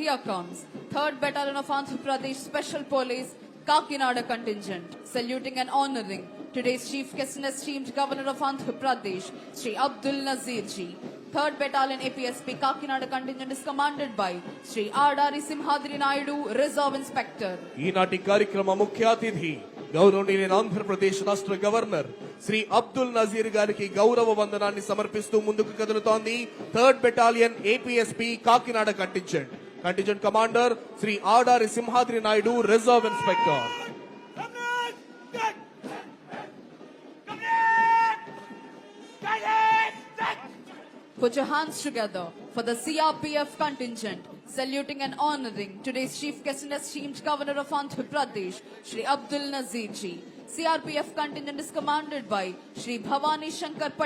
Here comes 3rd Battalion of Andhra Pradesh Special Police Kakinada contingent, saluting and honoring today's Chief Guest and esteemed Governor of Andhra Pradesh, Sri Abdul Nazir Ji. 3rd Battalion APSP Kakinada contingent is commanded by Sri R.R. Simhadri Naidu, Reserve Inspector. ఈనాటి కార్యక్రమ ముఖ్య అతిథి గౌరవనీయులైన ఆంధ్రప్రదేశ్ రాష్ట్ర governor Shri Abdul Nazir గారికి గౌరవ వందనాన్ని సమర్పిస్తూ ముందుకు కదులుతోంది 3rd battalion APSP Kakinada contingent commander Shri Adari Simhadri Naidu, reserve inspector. Put your hands together for the CRPF contingent, saluting and honoring today's Chief Guest and esteemed Governor of Andhra Pradesh, Sri Abdul Nazir Ji. CRPF contingent is commanded by Sri Bhavani Shankar